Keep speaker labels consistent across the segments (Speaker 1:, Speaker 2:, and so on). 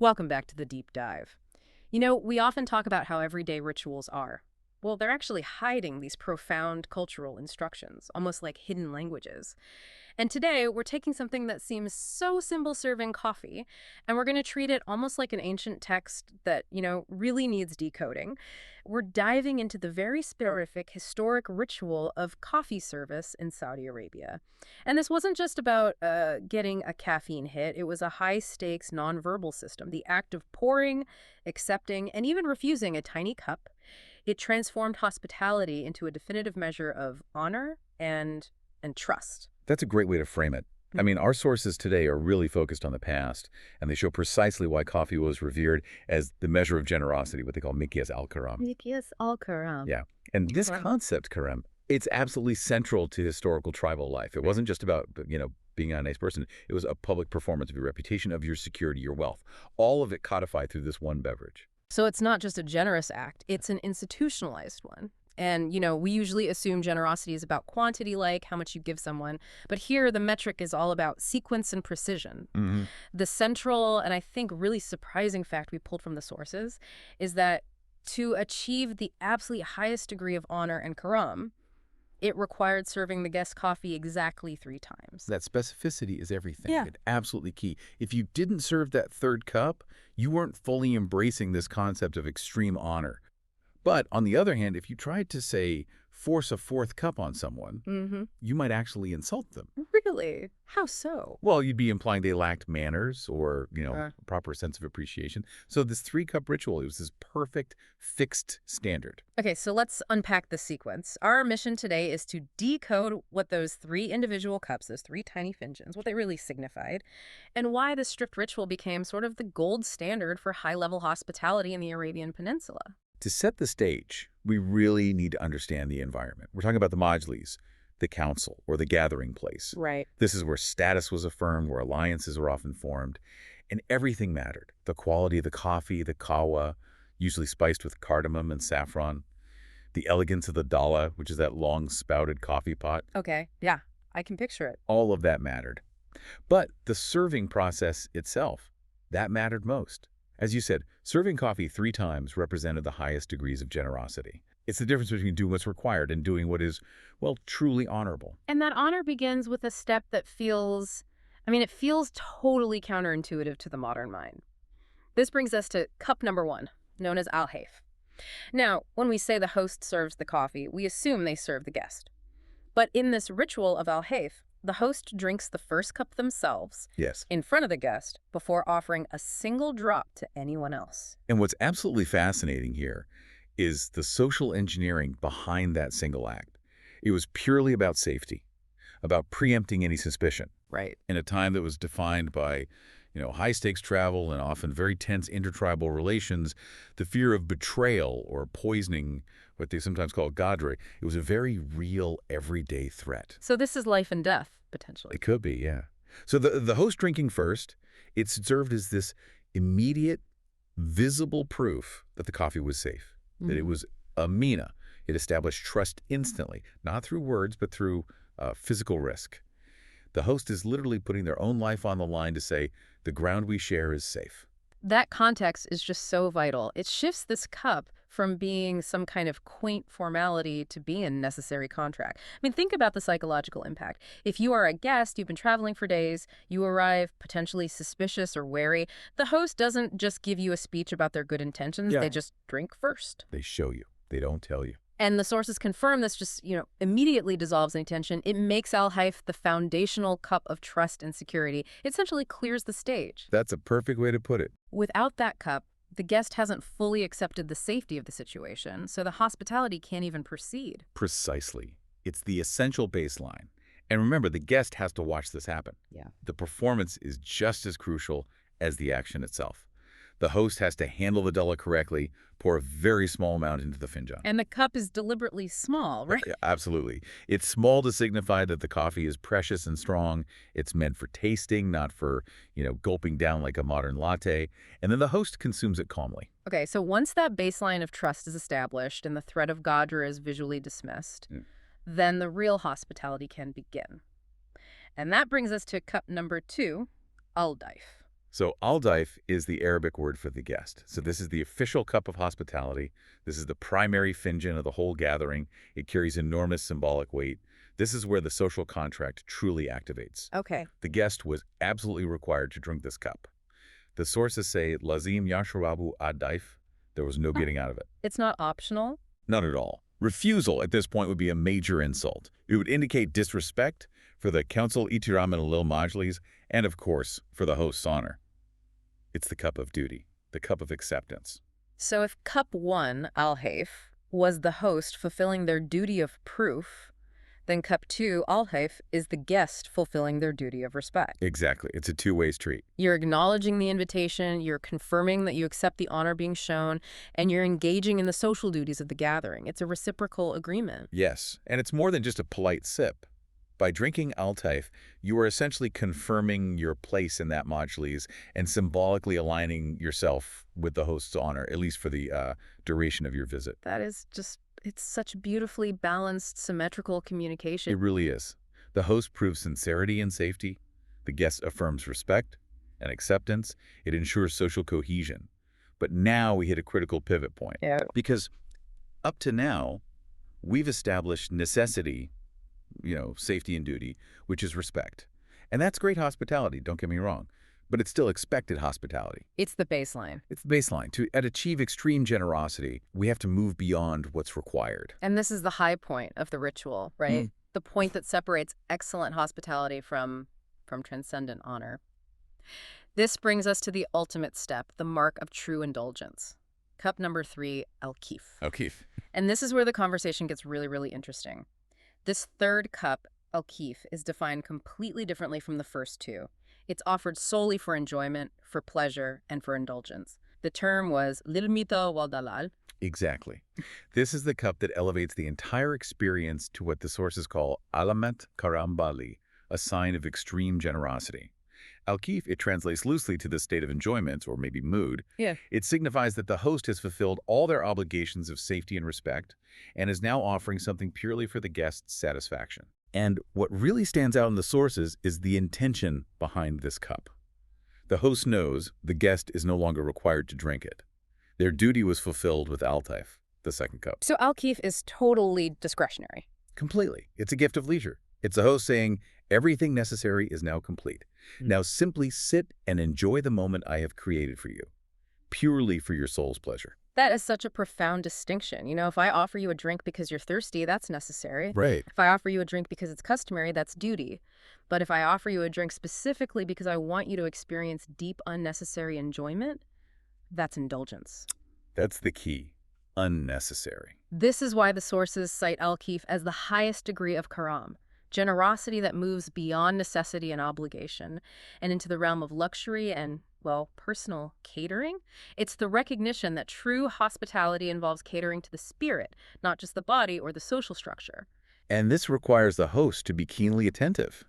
Speaker 1: Welcome back to the deep dive. We often talk about how everyday rituals are. Well, they're actually hiding these profound cultural instructions, almost like hidden languages. And today, we're taking something that seems so simple serving coffee, and we're going to treat it almost like an ancient text that, really needs decoding. We're diving into the very specific historic ritual of coffee service in Saudi Arabia. And this wasn't just about getting a caffeine hit. It was a high-stakes nonverbal system, the act of pouring, accepting, and even refusing a tiny cup. It transformed hospitality into a definitive measure of honor and trust.
Speaker 2: That's a great way to frame it. I mean, our sources today are really focused on the past, and they show precisely why coffee was revered as the measure of generosity, what they call Mikyas al-Karam.
Speaker 1: Mikyas al-Karam.
Speaker 2: Yeah. And this
Speaker 1: Karam.
Speaker 2: concept, Karam, it's absolutely central to historical tribal life. It wasn't just about, being a nice person. It was a public performance of your reputation, of your security, your wealth. All of it codified through this one beverage.
Speaker 1: So it's not just a generous act, it's an institutionalized one. And, we usually assume generosity is about quantity, like how much you give someone. But here, the metric is all about sequence and precision.
Speaker 2: Mm-hmm.
Speaker 1: The central, and I think really surprising fact we pulled from the sources is that to achieve the absolute highest degree of honor and karam, it required serving the guest coffee exactly 3 times.
Speaker 2: That specificity is everything.
Speaker 1: Yeah.
Speaker 2: It's absolutely key. If you didn't serve that third cup, you weren't fully embracing this concept of extreme honor. But on the other hand, if you tried to, say, force a 4th cup on someone, you might actually insult them.
Speaker 1: Really? How so?
Speaker 2: Well, you'd be implying they lacked manners or, a proper sense of appreciation. So this 3-cup ritual, it was this perfect, fixed standard.
Speaker 1: Okay, so let's unpack the sequence. Our mission today is to decode what those 3 individual cups, those 3 tiny finjans, what they really signified, and why the strict ritual became sort of the gold standard for high-level hospitality in the Arabian Peninsula.
Speaker 2: To set the stage, we really need to understand the environment. We're talking about the majlis, the council, or the gathering place.
Speaker 1: Right.
Speaker 2: This is where status was affirmed, where alliances were often formed, and everything mattered. The quality of the coffee, the kawa, usually spiced with cardamom and saffron, the elegance of the dala, which is that long-spouted coffee pot.
Speaker 1: Okay, yeah, I can picture it.
Speaker 2: All of that mattered. But the serving process itself, that mattered most. As you said, serving coffee 3 times represented the highest degrees of generosity. It's the difference between doing what's required and doing what is, well, truly honorable.
Speaker 1: And that honor begins with a step that feels totally counterintuitive to the modern mind. This brings us to cup number 1, known as al-Heif. Now, when we say the host serves the coffee, we assume they serve the guest. But in this ritual of al-Heif, the host drinks the first cup themselves
Speaker 2: Yes.
Speaker 1: in front of the guest before offering a single drop to anyone else.
Speaker 2: And what's absolutely fascinating here is the social engineering behind that single act. It was purely about safety, about preempting any suspicion.
Speaker 1: Right.
Speaker 2: In a time that was defined by, high-stakes travel and often very tense intertribal relations, the fear of betrayal or poisoning, what they sometimes call gadre, it was a very real, everyday threat.
Speaker 1: So this is life and death, potentially.
Speaker 2: It could be, yeah. So the host drinking first, it served as this immediate, visible proof that the coffee was safe, that it was amina. It established trust instantly, not through words, but through physical risk. The host is literally putting their own life on the line to say, the ground we share is safe.
Speaker 1: That context is just so vital. It shifts this cup from being some kind of quaint formality to being a necessary contract. I mean, think about the psychological impact. If you are a guest, you've been traveling for days, you arrive potentially suspicious or wary, the host doesn't just give you a speech about their good intentions, they just drink first.
Speaker 2: They show you. They don't tell you.
Speaker 1: And the sources confirm this just, immediately dissolves any tension. It makes al-Heif the foundational cup of trust and security. It essentially clears the stage.
Speaker 2: That's a perfect way to put it.
Speaker 1: Without that cup, the guest hasn't fully accepted the safety of the situation, so the hospitality can't even proceed.
Speaker 2: Precisely. It's the essential baseline. And remember, the guest has to watch this happen.
Speaker 1: Yeah.
Speaker 2: The performance is just as crucial as the action itself. The host has to handle the dala correctly, pour a very small amount into the finjan.
Speaker 1: And the cup is deliberately small, right?
Speaker 2: Yeah, absolutely. It's small to signify that the coffee is precious and strong. It's meant for tasting, not for, gulping down like a modern latte. And then the host consumes it calmly.
Speaker 1: Okay, so once that baseline of trust is established and the threat of gadra is visually dismissed, then the real hospitality can begin. And that brings us to cup number 2, al-Dhaif.
Speaker 2: So al-Dhaif is the Arabic word for the guest. So this is the official cup of hospitality. This is the primary finjan of the whole gathering. It carries enormous symbolic weight. This is where the social contract truly activates.
Speaker 1: Okay.
Speaker 2: The guest was absolutely required to drink this cup. The sources say, Lazim yashrabu ad-Dhaif. There was no getting out of it.
Speaker 1: It's not optional?
Speaker 2: None at all. Refusal at this point would be a major insult. It would indicate disrespect for the council itiram and lil majlis, and of course, for the host's honor. It's the cup of duty, the cup of acceptance.
Speaker 1: So if cup 1, al-Heif, was the host fulfilling their duty of proof, then cup 2, al-Heif, is the guest fulfilling their duty of respect.
Speaker 2: Exactly. It's a two-way street.
Speaker 1: You're acknowledging the invitation, you're confirming that you accept the honor being shown, and you're engaging in the social duties of the gathering. It's a reciprocal agreement.
Speaker 2: Yes, and it's more than just a polite sip. By drinking al-Dhaif, you are essentially confirming your place in that majlis and symbolically aligning yourself with the host's honor, at least for the duration of your visit.
Speaker 1: That is just, it's such beautifully balanced, symmetrical communication.
Speaker 2: It really is. The host proves sincerity and safety. The guest affirms respect and acceptance. It ensures social cohesion. But now we hit a critical pivot point.
Speaker 1: Yeah.
Speaker 2: Because up to now, we've established necessity, safety and duty, which is respect. And that's great hospitality, don't get me wrong. But it's still expected hospitality.
Speaker 1: It's the baseline.
Speaker 2: It's the baseline. To achieve extreme generosity, we have to move beyond what's required.
Speaker 1: And this is the high point of the ritual, right? The point that separates excellent hospitality from transcendent honor. This brings us to the ultimate step, the mark of true indulgence. Cup number 3, al-Kaif.
Speaker 2: Kaif.
Speaker 1: And this is where the conversation gets really, really interesting. This third cup, al-Kaif, is defined completely differently from the first two. It's offered solely for enjoyment, for pleasure, and for indulgence. The term was lil mita wal dalal.
Speaker 2: Exactly. This is the cup that elevates the entire experience to what the sources call alamat karam bali, a sign of extreme generosity. Al-Kaif, it translates loosely to the state of enjoyment, or maybe mood.
Speaker 1: Yeah.
Speaker 2: It signifies that the host has fulfilled all their obligations of safety and respect, and is now offering something purely for the guest's satisfaction. And what really stands out in the sources is the intention behind this cup. The host knows the guest is no longer required to drink it. Their duty was fulfilled with al-Dhaif, the second cup.
Speaker 1: So al-Kaif is totally discretionary.
Speaker 2: Completely. It's a gift of leisure. It's the host saying, everything necessary is now complete. Now simply sit and enjoy the moment I have created for you, purely for your soul's pleasure.
Speaker 1: That is such a profound distinction. If I offer you a drink because you're thirsty, that's necessary.
Speaker 2: Right.
Speaker 1: If I offer you a drink because it's customary, that's duty. But if I offer you a drink specifically because I want you to experience deep, unnecessary enjoyment, that's indulgence.
Speaker 2: That's the key. Unnecessary.
Speaker 1: This is why the sources cite al-Kaif as the highest degree of karam, generosity that moves beyond necessity and obligation and into the realm of luxury and, personal catering. It's the recognition that true hospitality involves catering to the spirit, not just the body or the social structure.
Speaker 2: And this requires the host to be keenly attentive.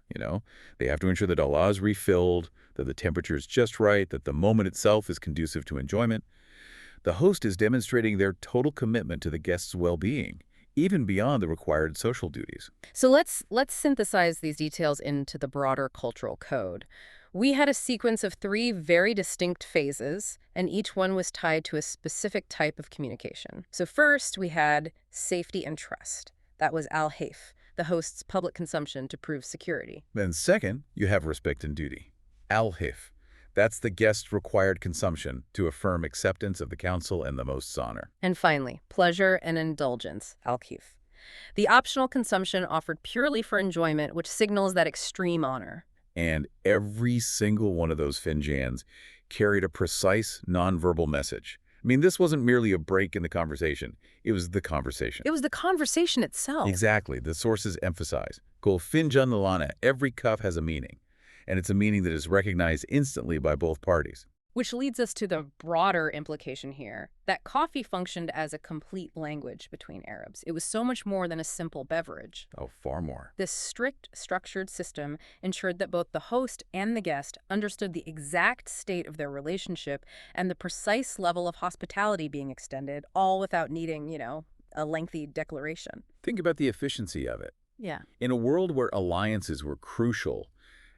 Speaker 2: They have to ensure that Allah is refilled, that the temperature is just right, that the moment itself is conducive to enjoyment. The host is demonstrating their total commitment to the guest's well-being, even beyond the required social duties.
Speaker 1: So let's synthesize these details into the broader cultural code. We had a sequence of 3 very distinct phases, and each one was tied to a specific type of communication. So first, we had safety and trust. That was al-Heif, the host's public consumption to prove security.
Speaker 2: Then second, you have respect and duty. Al-Heif. That's the guest's required consumption to affirm acceptance of the council and the most's honor.
Speaker 1: And finally, pleasure and indulgence, al-Kaif. The optional consumption offered purely for enjoyment, which signals that extreme honor.
Speaker 2: And every single one of those finjans carried a precise, nonverbal message. This wasn't merely a break in the conversation. It was the conversation.
Speaker 1: It was the conversation itself.
Speaker 2: Exactly. The sources emphasize, Kol finjan lalana, every cup has a meaning. And it's a meaning that is recognized instantly by both parties.
Speaker 1: Which leads us to the broader implication here, that coffee functioned as a complete language between Arabs. It was so much more than a simple beverage.
Speaker 2: Oh, far more.
Speaker 1: This strict, structured system ensured that both the host and the guest understood the exact state of their relationship and the precise level of hospitality being extended, all without needing, a lengthy declaration.
Speaker 2: Think about the efficiency of it.
Speaker 1: Yeah.
Speaker 2: In a world where alliances were crucial,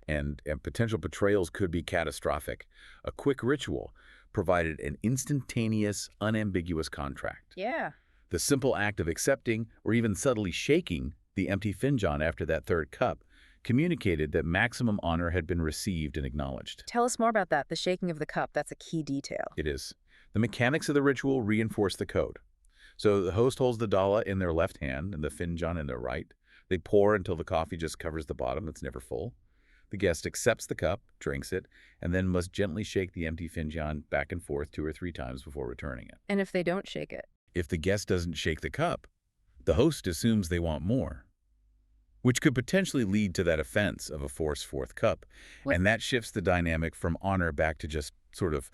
Speaker 2: and potential betrayals could be catastrophic. A quick ritual provided an instantaneous, unambiguous contract.
Speaker 1: Yeah.
Speaker 2: The simple act of accepting or even subtly shaking the empty finjan after that third cup communicated that maximum honor had been received and acknowledged.
Speaker 1: Tell us more about that, the shaking of the cup. That's a key detail.
Speaker 2: It is. The mechanics of the ritual reinforce the code. So the host holds the dala in their left hand and the finjan in their right. They pour until the coffee just covers the bottom. It's never full. The guest accepts the cup, drinks it, and then must gently shake the empty finjan back and forth 2 or 3 times before returning it.
Speaker 1: And if they don't shake it?
Speaker 2: If the guest doesn't shake the cup, the host assumes they want more, which could potentially lead to that offense of a forced fourth cup. And that shifts the dynamic from honor back to just sort of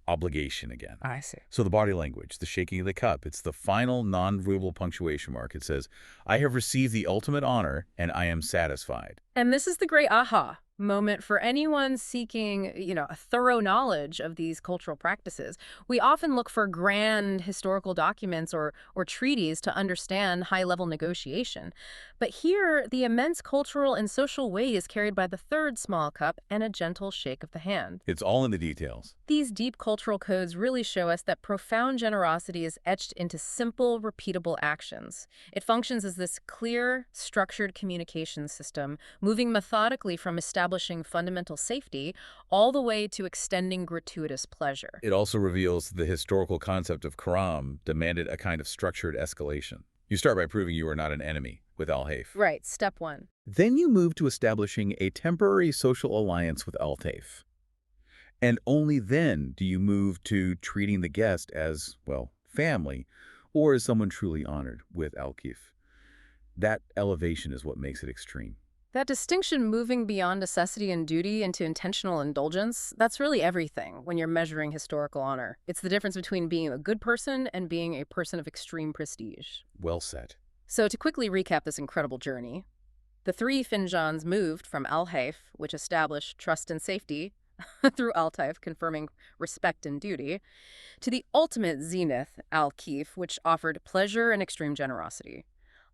Speaker 2: obligation again.
Speaker 1: I see.
Speaker 2: So the body language, the shaking of the cup, it's the final non-verbal punctuation mark. It says, I have received the ultimate honor and I am satisfied.
Speaker 1: And this is the great aha moment for anyone seeking, a thorough knowledge of these cultural practices. We often look for grand historical documents or treaties to understand high-level negotiation. But here, the immense cultural and social weight is carried by the third small cup and a gentle shake of the hand.
Speaker 2: It's all in the details.
Speaker 1: These deep cultural codes really show us that profound generosity is etched into simple, repeatable actions. It functions as this clear, structured communication system, moving methodically from establishing fundamental safety all the way to extending gratuitous pleasure.
Speaker 2: It also reveals the historical concept of karam demanded a kind of structured escalation. You start by proving you are not an enemy with Al-Heif.
Speaker 1: Right, step 1.
Speaker 2: Then you move to establishing a temporary social alliance with Al-Heif. And only then do you move to treating the guest as, well, family, or as someone truly honored with Al-Heif. That elevation is what makes it extreme.
Speaker 1: That distinction, moving beyond necessity and duty into intentional indulgence, that's really everything when you're measuring historical honor. It's the difference between being a good person and being a person of extreme prestige.
Speaker 2: Well said.
Speaker 1: So to quickly recap this incredible journey, the 3 finjans moved from Al-Heif, which established trust and safety, through Al-Taif, confirming respect and duty, to the ultimate zenith, Al-Kaif, which offered pleasure and extreme generosity.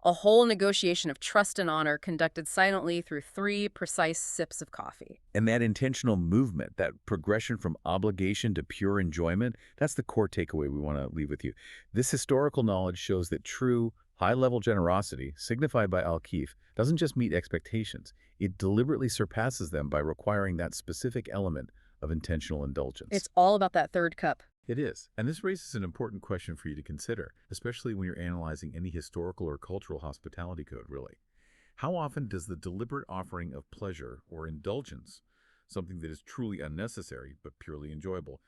Speaker 1: A whole negotiation of trust and honor conducted silently through 3 precise sips of coffee.
Speaker 2: And that intentional movement, that progression from obligation to pure enjoyment, that's the core takeaway we want to leave with you. This historical knowledge shows that true, high-level generosity, signified by Al-Kaif, doesn't just meet expectations. It deliberately surpasses them by requiring that specific element of intentional indulgence.
Speaker 1: It's all about that third cup.
Speaker 2: It is. And this raises an important question for you to consider, especially when you're analyzing any historical or cultural hospitality code, really. How often does the deliberate offering of pleasure or indulgence, something that is truly unnecessary but purely enjoyable,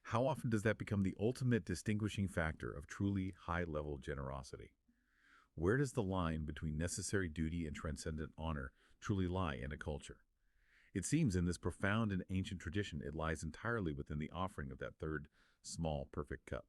Speaker 2: how often does that become the ultimate distinguishing factor of truly high-level generosity? Where does the line between necessary duty and transcendent honor truly lie in a culture? It seems in this profound and ancient tradition it lies entirely within the offering of that third, small, perfect cup.